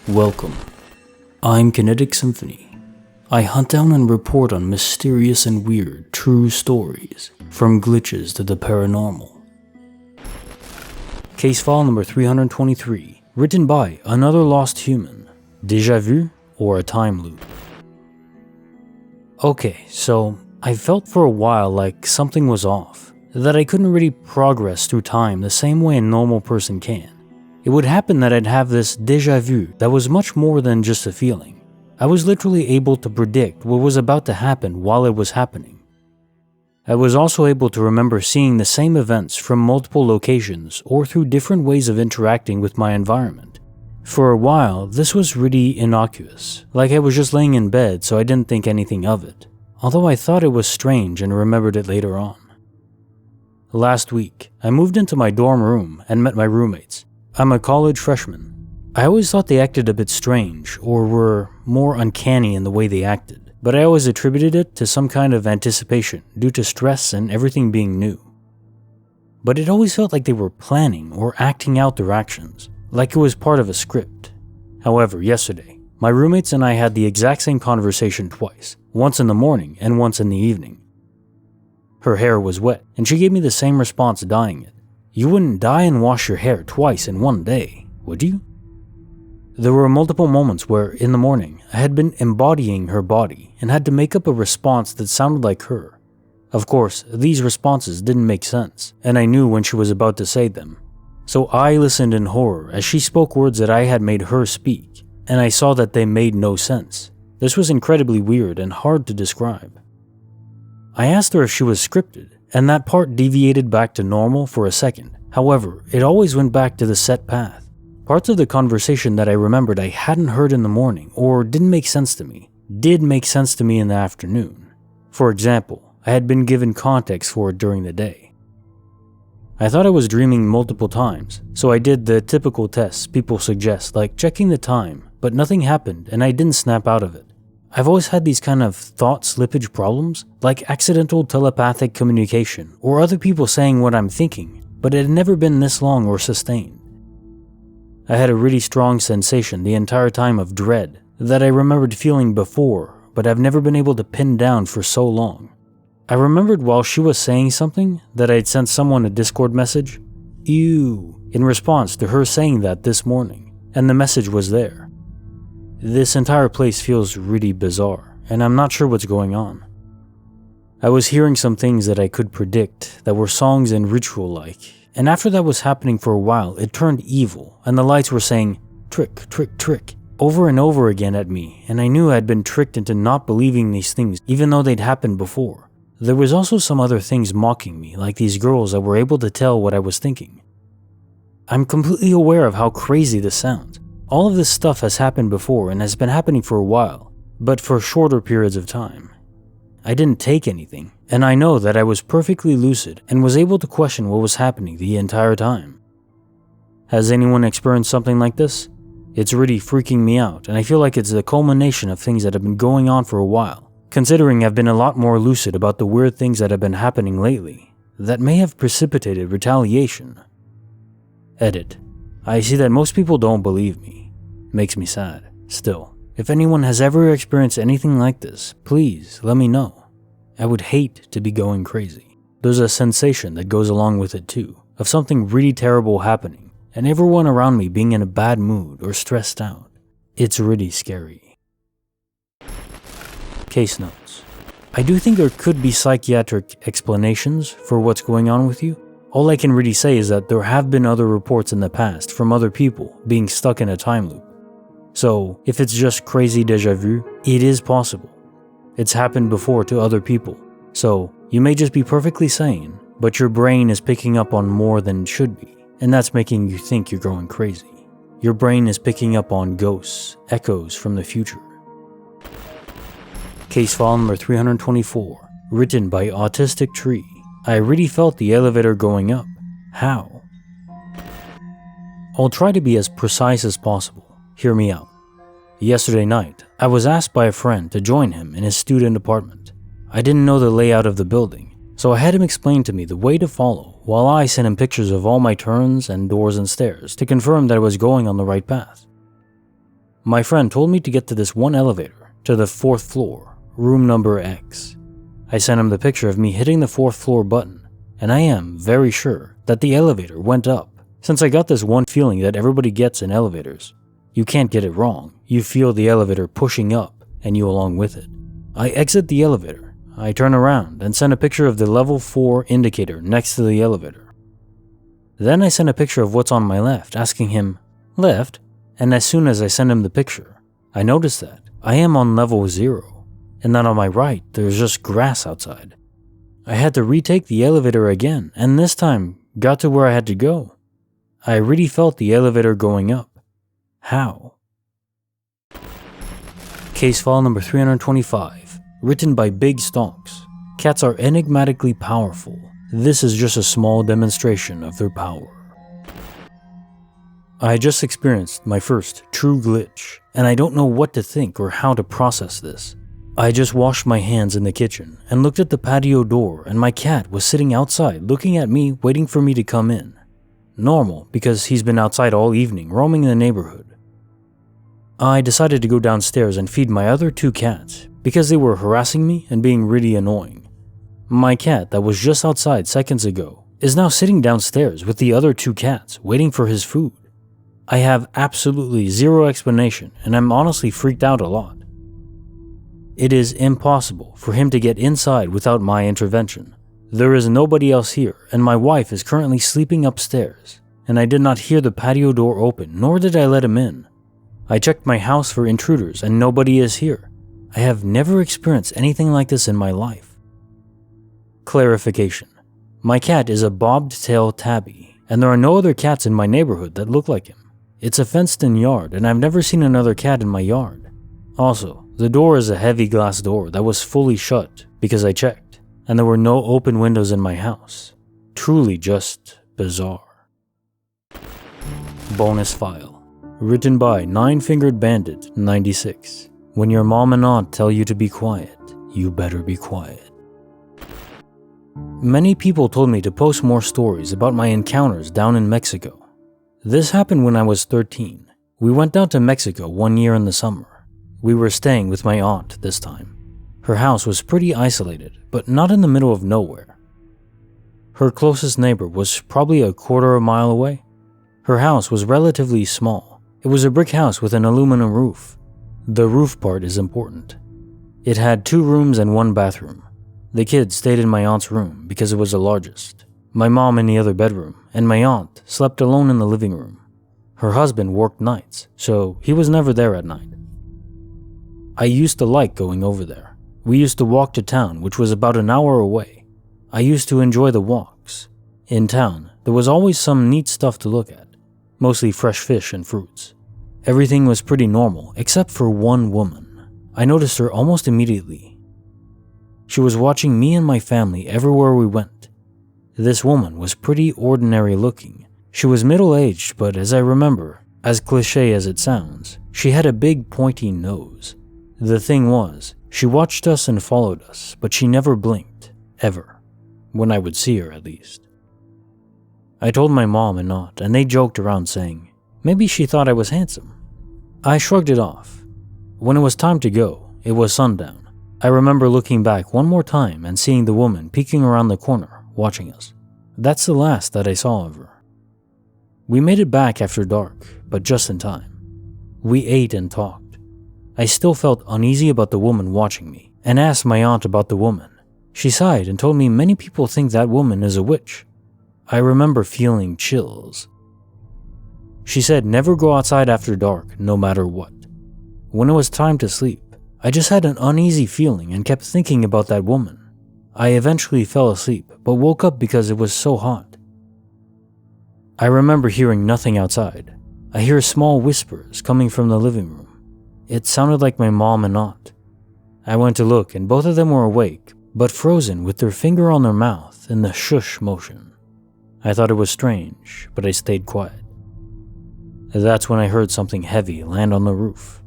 Welcome. I'm Kinetic Symphony. I hunt down and report on mysterious and weird true stories, from glitches to the paranormal. Case file number 323, written by Another Lost Human, Deja Vu, or a Time Loop. Okay, so I felt for a while like something was off, that I couldn't really progress through time the same way a normal person can. It would happen that I'd have this déjà vu that was much more than just a feeling. I was literally able to predict what was about to happen while it was happening. I was also able to remember seeing the same events from multiple locations or through different ways of interacting with my environment. For a while, this was really innocuous, like I was just laying in bed so I didn't think anything of it, although I thought it was strange and remembered it later on. Last week, I moved into my dorm room and met my roommates. I'm a college freshman. I always thought they acted a bit strange or were more uncanny in the way they acted, but I always attributed it to some kind of anticipation due to stress and everything being new. But it always felt like they were planning or acting out their actions, like it was part of a script. However, yesterday, my roommates and I had the exact same conversation twice, once in the morning and once in the evening. Her hair was wet, and she gave me the same response dyeing it. You wouldn't dye and wash your hair twice in one day, would you? There were multiple moments where, in the morning, I had been embodying her body and had to make up a response that sounded like her. Of course, these responses didn't make sense, and I knew when she was about to say them. So I listened in horror as she spoke words that I had made her speak, and I saw that they made no sense. This was incredibly weird and hard to describe. I asked her if she was scripted, and that part deviated back to normal for a second. However, it always went back to the set path. Parts of the conversation that I remembered I hadn't heard in the morning or didn't make sense to me, did make sense to me in the afternoon. For example, I had been given context for it during the day. I thought I was dreaming multiple times, so I did the typical tests people suggest, like checking the time, but nothing happened and I didn't snap out of it. I've always had these kind of thought slippage problems, like accidental telepathic communication or other people saying what I'm thinking, but it had never been this long or sustained. I had a really strong sensation the entire time of dread that I remembered feeling before, but I've never been able to pin down for so long. I remembered while she was saying something that I'd sent someone a Discord message, "Ew," in response to her saying that this morning, and the message was there. This entire place feels really bizarre, and I'm not sure what's going on. I was hearing some things that I could predict that were songs and ritual-like, and after that was happening for a while, it turned evil, and the lights were saying, "Trick, trick, trick," over and over again at me, and I knew I'd been tricked into not believing these things even though they'd happened before. There was also some other things mocking me, like these girls that were able to tell what I was thinking. I'm completely aware of how crazy this sounds. All of this stuff has happened before and has been happening for a while, but for shorter periods of time. I didn't take anything, and I know that I was perfectly lucid and was able to question what was happening the entire time. Has anyone experienced something like this? It's really freaking me out, and I feel like it's the culmination of things that have been going on for a while, considering I've been a lot more lucid about the weird things that have been happening lately, that may have precipitated retaliation. Edit. I see that most people don't believe me. Makes me sad. Still, if anyone has ever experienced anything like this, please let me know. I would hate to be going crazy. There's a sensation that goes along with it too, of something really terrible happening, and everyone around me being in a bad mood or stressed out. It's really scary. Case notes. I do think there could be psychiatric explanations for what's going on with you. All I can really say is that there have been other reports in the past from other people being stuck in a time loop. So, if it's just crazy déjà vu, it is possible. It's happened before to other people. So, you may just be perfectly sane, but your brain is picking up on more than it should be, and that's making you think you're going crazy. Your brain is picking up on ghosts, echoes from the future. Case file number 324, written by AutisticTree. I really felt the elevator going up. How? I'll try to be as precise as possible. Hear me out. Yesterday night, I was asked by a friend to join him in his student apartment. I didn't know the layout of the building, so I had him explain to me the way to follow while I sent him pictures of all my turns and doors and stairs to confirm that I was going on the right path. My friend told me to get to this one elevator, to the 4th floor, room number X. I sent him the picture of me hitting the 4th floor button, and I am very sure that the elevator went up, since I got this one feeling that everybody gets in elevators. You can't get it wrong. You feel the elevator pushing up, and you along with it. I exit the elevator. I turn around and send a picture of the level 4 indicator next to the elevator. Then I send a picture of what's on my left, asking him, "Left?" And as soon as I send him the picture, I notice that I am on level 0, and that on my right there's just grass outside. I had to retake the elevator again, and this time got to where I had to go. I really felt the elevator going up. How? Case file number 325, written by Big Stonks. Cats are enigmatically powerful. This is just a small demonstration of their power. I just experienced my first true glitch, and I don't know what to think or how to process this. I just washed my hands in the kitchen and looked at the patio door, and my cat was sitting outside looking at me, waiting for me to come in. Normal, because he's been outside all evening roaming the neighborhood. I decided to go downstairs and feed my other 2 cats because they were harassing me and being really annoying. My cat that was just outside seconds ago is now sitting downstairs with the other 2 cats waiting for his food. I have absolutely zero explanation, and I'm honestly freaked out a lot. It is impossible for him to get inside without my intervention. There is nobody else here, and my wife is currently sleeping upstairs, and I did not hear the patio door open, nor did I let him in. I checked my house for intruders, and nobody is here. I have never experienced anything like this in my life. Clarification. My cat is a bobbed-tailed tabby, and there are no other cats in my neighborhood that look like him. It's a fenced-in yard, and I've never seen another cat in my yard. Also, the door is a heavy glass door that was fully shut because I checked, and there were no open windows in my house. Truly just bizarre. Bonus file. Written by 9-Fingered Bandit 96. When your mom and aunt tell you to be quiet, you better be quiet. Many people told me to post more stories about my encounters down in Mexico. This happened when I was 13. We went down to Mexico one year in the summer. We were staying with my aunt this time. Her house was pretty isolated, but not in the middle of nowhere. Her closest neighbor was probably a quarter of a mile away. Her house was relatively small. It was a brick house with an aluminum roof. The roof part is important. It had 2 rooms and 1 bathroom. The kids stayed in my aunt's room because it was the largest. My mom in the other bedroom, and my aunt slept alone in the living room. Her husband worked nights, so he was never there at night. I used to like going over there. We used to walk to town, which was about an hour away. I used to enjoy the walks. In town, there was always some neat stuff to look at, mostly fresh fish and fruits. Everything was pretty normal, except for one woman. I noticed her almost immediately. She was watching me and my family everywhere we went. This woman was pretty ordinary looking. She was middle-aged, but as I remember, as cliché as it sounds, she had a big pointy nose. The thing was, she watched us and followed us, but she never blinked, ever. When I would see her, at least. I told my mom and aunt, and they joked around saying, maybe she thought I was handsome. I shrugged it off. When it was time to go, it was sundown. I remember looking back one more time and seeing the woman peeking around the corner, watching us. That's the last that I saw of her. We made it back after dark, but just in time. We ate and talked. I still felt uneasy about the woman watching me, and asked my aunt about the woman. She sighed and told me many people think that woman is a witch. I remember feeling chills. She said never go outside after dark, no matter what. When it was time to sleep, I just had an uneasy feeling and kept thinking about that woman. I eventually fell asleep, but woke up because it was so hot. I remember hearing nothing outside. I hear small whispers coming from the living room. It sounded like my mom and aunt. I went to look, and both of them were awake, but frozen with their finger on their mouth in the shush motion. I thought it was strange, but I stayed quiet. That's when I heard something heavy land on the roof.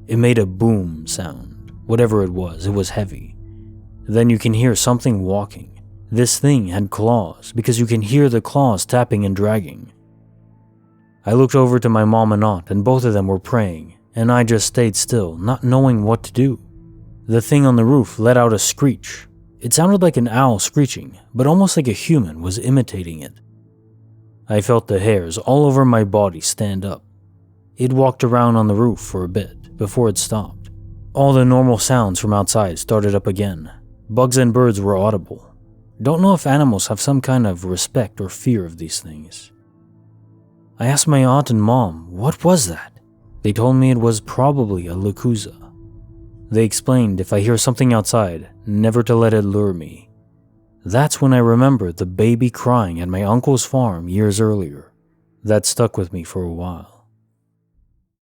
It made a boom sound. Whatever it was heavy. Then you can hear something walking. This thing had claws because you can hear the claws tapping and dragging. I looked over to my mom and aunt, and both of them were praying, and I just stayed still, not knowing what to do. The thing on the roof let out a screech. It sounded like an owl screeching, but almost like a human was imitating it. I felt the hairs all over my body stand up. It walked around on the roof for a bit before it stopped. All the normal sounds from outside started up again. Bugs and birds were audible. Don't know if animals have some kind of respect or fear of these things. I asked my aunt and mom, what was that? They told me it was probably a Yakuza. They explained if I hear something outside, never to let it lure me. That's when I remembered the baby crying at my uncle's farm years earlier. That stuck with me for a while.